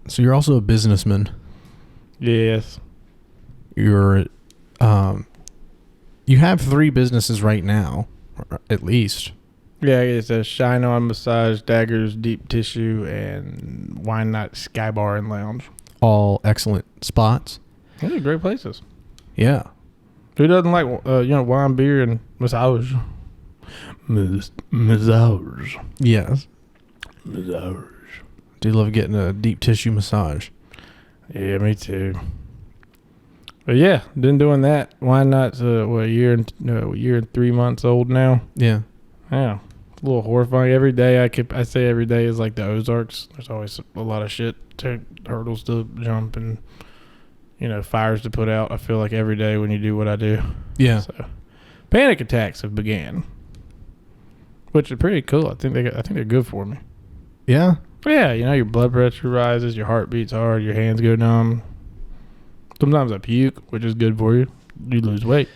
So you're also a businessman. Yes. You're, you have 3 businesses right now, at least. Yeah, it's a Shine On Massage, Daggers, Deep Tissue, and Why Not Sky Bar and Lounge. All excellent spots. Those are great places. Yeah. Who doesn't like, wine, beer, and massage? Massage. Yes. Massage. Do love getting a deep tissue massage. Yeah, me too. But yeah, been doing that. Why not? A year and 3 months old now. Yeah. Yeah, it's a little horrifying. Every day I say every day is like the Ozarks. There's always a lot of shit, hurdles to jump, and fires to put out. I feel like every day when you do what I do. Yeah. So, panic attacks have began, which are pretty cool. I think they're good for me. Yeah. But yeah, your blood pressure rises, your heart beats hard, your hands go numb. Sometimes I puke, which is good for you. You lose weight.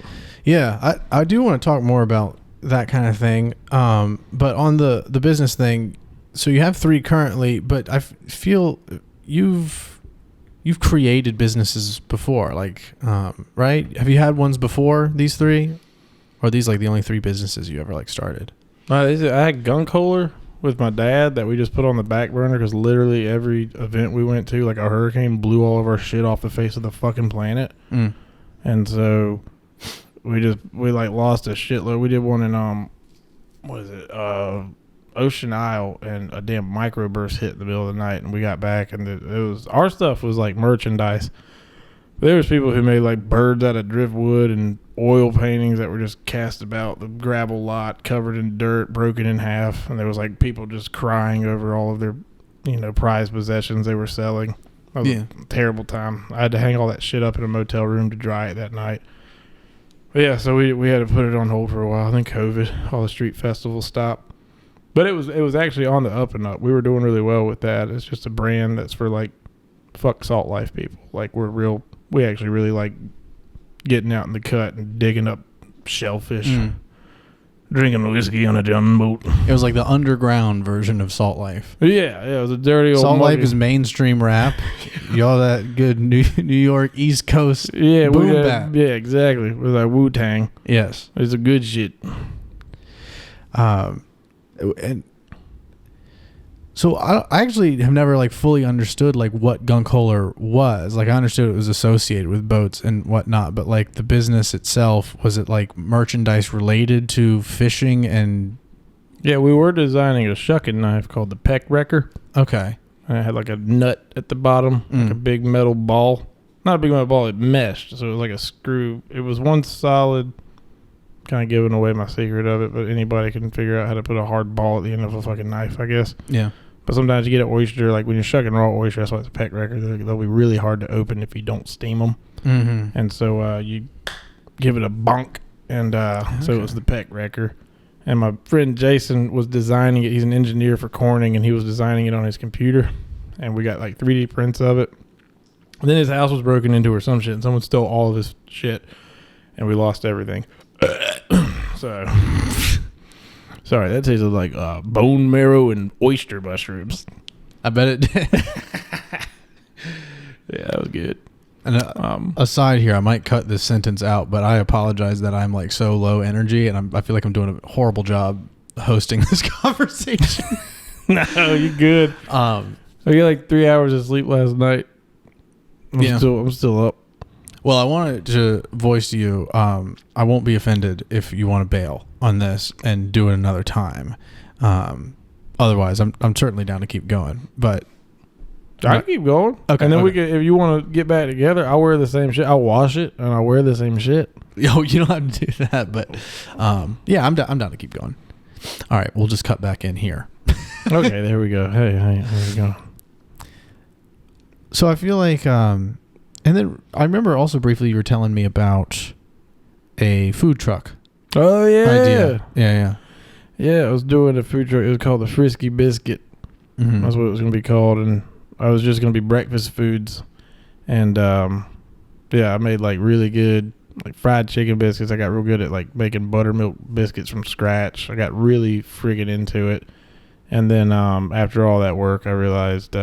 Yeah, I do want to talk more about that kind of thing. But on the business thing, so you have 3 currently, but I feel you've created businesses before, like, right? Have you had ones before these 3? Or are these like the only 3 businesses you ever like started? I had Gun Kohler with my dad that we just put on the back burner because literally every event we went to, like a hurricane blew all of our shit off the face of the fucking planet. And so we lost a shitload. We did one in Ocean Isle, and a damn microburst hit in the middle of the night, and we got back, and it was, our stuff was like merchandise. There was people who made like birds out of driftwood and oil paintings that were just cast about the gravel lot, covered in dirt, broken in half, and there was like people just crying over all of their prized possessions they were selling. That was a terrible time. I had to hang all that shit up in a motel room to dry it that night. But yeah, so we had to put it on hold for a while. I think COVID, all the street festivals stopped. But it was actually on the up and up. We were doing really well with that. It's just a brand that's for like fuck salt life people. Like we actually really like getting out in the cut and digging up shellfish, drinking whiskey on a gunboat. It was like the underground version of Salt Life. Yeah, it was a dirty old Salt Life is mainstream rap. Y'all that good New York East Coast boom bap. Yeah, exactly. With our Wu-Tang. Yes. It's a good shit. And so I actually have never like fully understood like what Gun Kohler was. Like I understood it was associated with boats and whatnot, but like the business itself, was it like merchandise related to fishing? And yeah, we were designing a shucking knife called the Peck Wrecker. Okay. And it had like a nut at the bottom, like a big metal ball. Not a big metal ball, it meshed, so it was like a screw. It was one solid, kind of giving away my secret of it, but anybody can figure out how to put a hard ball at the end of a fucking knife, I guess. Yeah. But sometimes you get an oyster, like when you're shucking raw oyster, that's why it's a Peck Wrecker. They'll be really hard to open if you don't steam them. Mm-hmm. And so you give it a bonk, and so it was the Peck Wrecker. And my friend Jason was designing it. He's an engineer for Corning, and he was designing it on his computer. And we got like 3D prints of it. And then his house was broken into or some shit, and someone stole all of his shit, and we lost everything. So, sorry, that tasted like bone marrow and oyster mushrooms. I bet it did. Yeah, that was good. And aside here, I might cut this sentence out, but I apologize that I'm like so low energy, and I feel like I'm doing a horrible job hosting this conversation. No, you're good. I got like 3 hours of sleep last night. I'm still up. Well, I wanted to voice to you, I won't be offended if you want to bail on this and do it another time. Otherwise, I'm certainly down to keep going. But I can keep going. Okay. And then we can, if you want to get back together, I'll wear the same shit. I'll wash it and I'll wear the same shit. Yo, you don't have to do that, but yeah, I'm down to keep going. All right, we'll just cut back in here. Okay, there we go. Hey, there we go. So I feel like, and then I remember also briefly you were telling me about a food truck. Oh yeah, idea. Yeah. I was doing a food truck. It was called the Frisky Biscuit. Mm-hmm. That's what it was going to be called, and I was just going to be breakfast foods. And I made like really good like fried chicken biscuits. I got real good at like making buttermilk biscuits from scratch. I got really friggin' into it. And then after all that work, I realized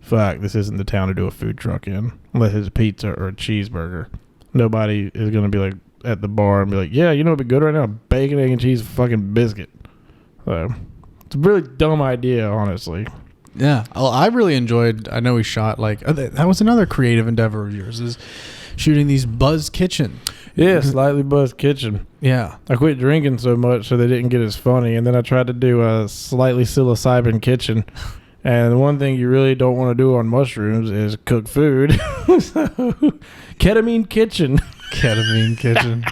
fuck, this isn't the town to do a food truck in. Unless it's a pizza or a cheeseburger. Nobody is going to be like at the bar and be like, yeah, you know what'd be good right now? Bacon, egg, and cheese fucking biscuit. So, it's a really dumb idea, honestly. Yeah. Well, I really enjoyed, I know we shot like, that was another creative endeavor of yours, is shooting these Buzz Kitchen. Yeah, Slightly Buzzed Kitchen. Yeah. I quit drinking so much so they didn't get as funny. And then I tried to do a Slightly Psilocybin Kitchen. And the one thing you really don't want to do on mushrooms is cook food. So, Ketamine Kitchen. Ketamine Kitchen.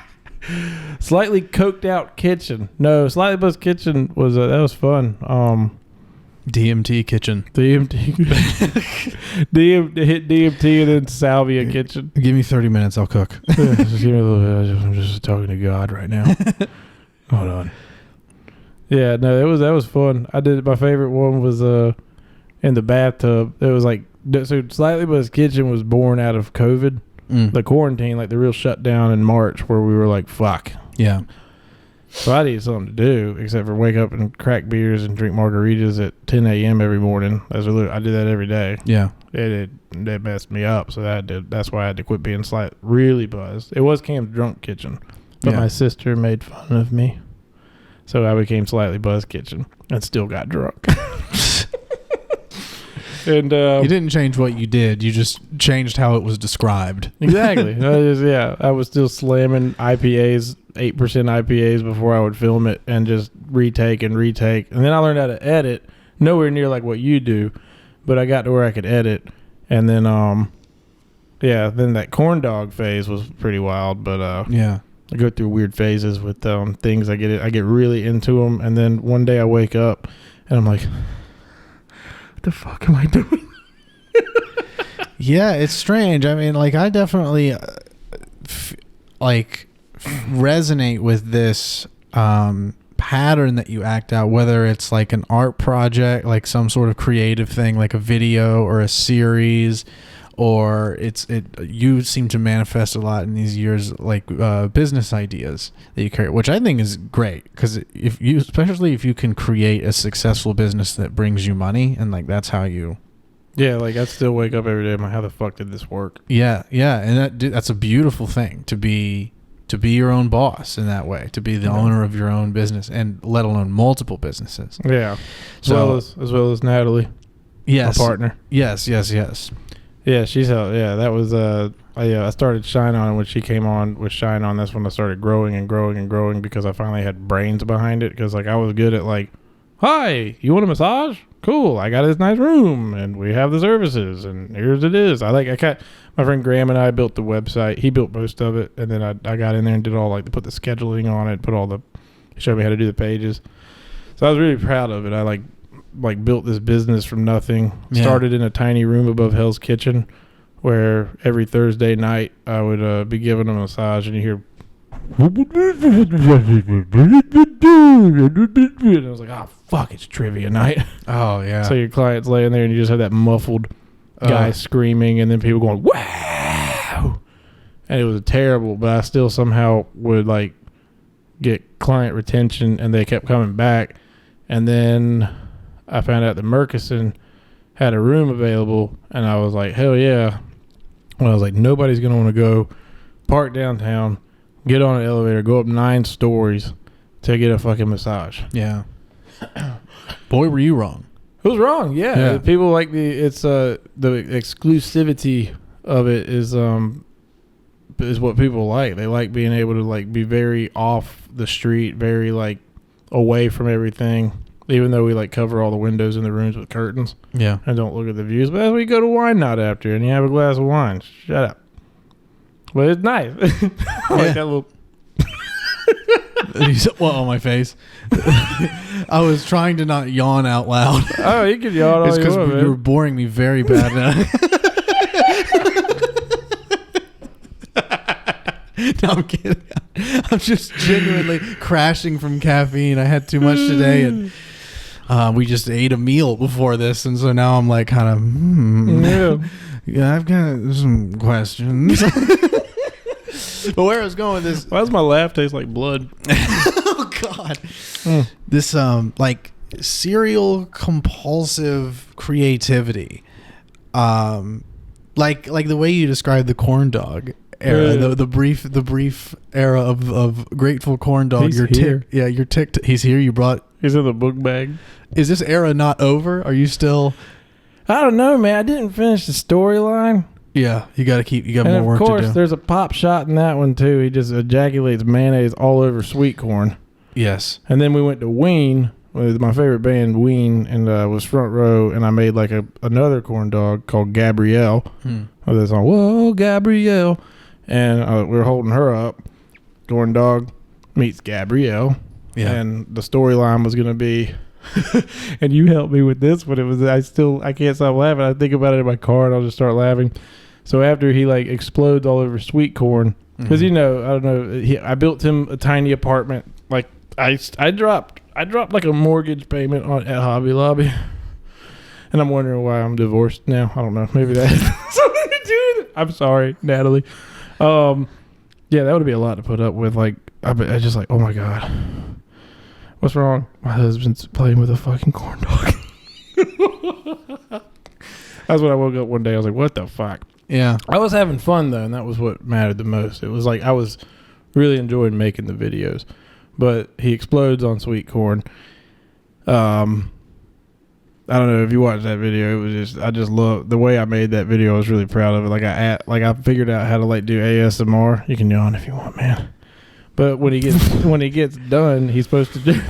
Slightly coked out kitchen. No, Slightly Buzzed Kitchen was that was fun. DMT Kitchen. Hit DMT and then Salvia Kitchen. Give me 30 minutes, I'll cook. Just give me a little bit. I'm just talking to God right now. Hold on. Yeah, no, that was fun. I did. My favorite one was in the bathtub. It was like, so Slightly Buzzed Kitchen was born out of COVID, the quarantine, like the real shutdown in March, where we were like, fuck. Yeah. So I needed something to do except for wake up and crack beers and drink margaritas at 10 a.m. every morning. I did that every day. Yeah. It messed me up, so that's why I had to quit being really buzzed. It was Cam's Drunk Kitchen, but my sister made fun of me, so I became Slightly Buzzed Kitchen and still got drunk. And you didn't change what you did. You just changed how it was described. Exactly. I was still slamming IPAs, 8% IPAs before I would film it and just retake. And then I learned how to edit, nowhere near like what you do, but I got to where I could edit. And then, then that corn dog phase was pretty wild. But I go through weird phases with things. I get really into them. And then one day I wake up and I'm like, what the fuck am I doing? Yeah, it's strange. I mean, like, I definitely resonate with this pattern that you act out, whether it's like an art project, like some sort of creative thing, like a video or a series, or you seem to manifest a lot in these years, like business ideas that you carry, which I think is great, because especially if you can create a successful business that brings you money, and like that's how you. Yeah, like I still wake up every day. I'm like, how the fuck did this work? Yeah, and that's a beautiful thing to be your own boss in that way, to be the owner of your own business, and let alone multiple businesses. Yeah, as well as Natalie. Yes, my partner. Yes. Yeah, that was I started Shine On when she came on with Shine On. That's when I started growing and growing and growing, because I finally had brains behind it. Because like I was good at like, hi, you want a massage? Cool, I got this nice room and we have the services and here's it is. My friend Graham and I built the website. He built most of it, and then I got in there and did all like put the scheduling on it, he showed me how to do the pages. So I was really proud of it. I like built this business from nothing. Started in a tiny room above Hell's Kitchen, where every Thursday night I would be giving a massage, and you hear, and I was like, oh fuck, it's trivia night. Oh yeah. So your client's laying there and you just have that muffled guy screaming, and then people going wow, and it was terrible, but I still somehow would like get client retention, and they kept coming back. And then I found out that Murkison had a room available, and I was like, hell yeah. Well, I was like, nobody's going to want to go park downtown, get on an elevator, go up 9 stories to get a fucking massage. Yeah. Boy, were you wrong. It was wrong, yeah. People like the exclusivity of it is what people like. They like being able to like be very off the street, very like away from everything, even though we like cover all the windows in the rooms with curtains. Yeah. And don't look at the views. But as we go to wine night after and you have a glass of wine, shut up. But it's nice. I like that little. What on my face? I was trying to not yawn out loud. Oh, you can yawn all it's you want, because you were boring me very bad now. No, I'm kidding. I'm just genuinely crashing from caffeine. I had too much today, and we just ate a meal before this, and so now I'm like kind of, yeah, I've got some questions. But where I was going with this, why does my laugh taste like blood? Oh God, this like serial compulsive creativity. Like the way you described the corn dog era, Yeah. the brief era of grateful corn dog. He's here. Your tick. He's here. You brought. He's in the book bag. Is this era not over? Are you still? I don't know, man. I didn't finish the storyline. Yeah, you got And more work of course, to do. there's a pop shot in that one too. He just ejaculates mayonnaise all over sweet corn. Yes. And then we went to Ween with my favorite band, Ween, and was front row. And I made like another corn dog called Gabrielle. With this song, "Whoa, Gabrielle," and we were holding her up. Corn dog meets Gabrielle, and the storyline was gonna be. And you helped me with this, but it was I can't stop laughing. I think about it in my car, and I'll just start laughing. So after he like explodes all over sweet corn, because I don't know, I built him a tiny apartment. Like I dropped like a mortgage payment at Hobby Lobby, and I'm wondering why I'm divorced now. I don't know. Maybe that has something to do with it. I'm sorry, Natalie. Yeah, that would be a lot to put up with. Like I just like, oh my god, what's wrong? My husband's playing with a fucking corn dog. That's when I woke up one day. I was like, what the fuck? Yeah. I was having fun though, and that was what mattered the most. It was like I was really enjoying making the videos. But he explodes on sweet corn. I don't know if you watched that video. It was I just love the way I made that video. I was really proud of it. Like I figured out how to like do ASMR. You can yawn if you want, man. But when he gets done, he's supposed to do.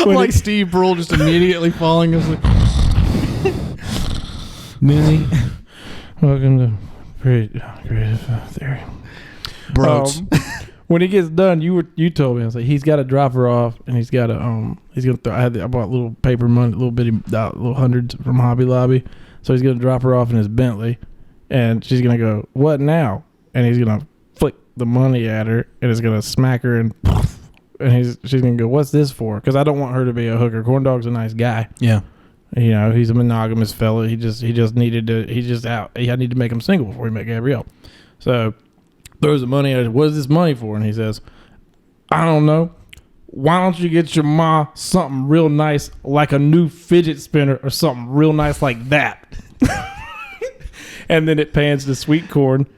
Like Steve Brule just immediately falling asleep. Millie. Welcome to Creative Theory. Bros. When he gets done, you told me, I was like, he's got to drop her off, and he's got to he's gonna throw. I bought little paper money, little bitty little hundreds from Hobby Lobby, so he's gonna drop her off in his Bentley, and she's gonna go, what now? And he's gonna flick the money at her, and it's gonna smack her, and she's gonna go, what's this for? Because I don't want her to be a hooker. Corn Dog's a nice guy. Yeah. You know, he's a monogamous fella. He just needed to. He's just out. I need to make him single before he met Gabrielle. So throws the money at her. What is this money for? And he says, I don't know. Why don't you get your ma something real nice, like a new fidget spinner or something real nice like that? And then it pans to sweet corn,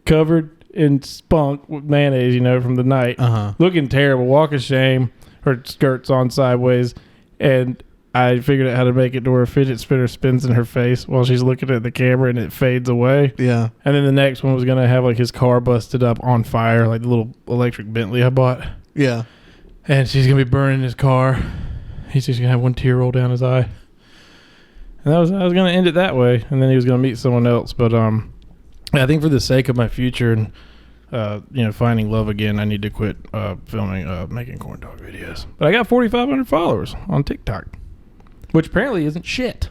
covered in spunk with mayonnaise, you know, from the night, looking terrible, walk of shame. Her skirt's on sideways, and I figured out how to make it to where a fidget spinner spins in her face while she's looking at the camera, and it fades away. Yeah. And then the next one was going to have like his car busted up on fire, like the little electric Bentley I bought. Yeah. And she's going to be burning his car. He's just going to have one tear roll down his eye. And I was going to end it that way. And then he was going to meet someone else. But I think for the sake of my future and, finding love again, I need to quit filming, making corn dog videos. But I got 4,500 followers on TikTok. Which apparently isn't shit.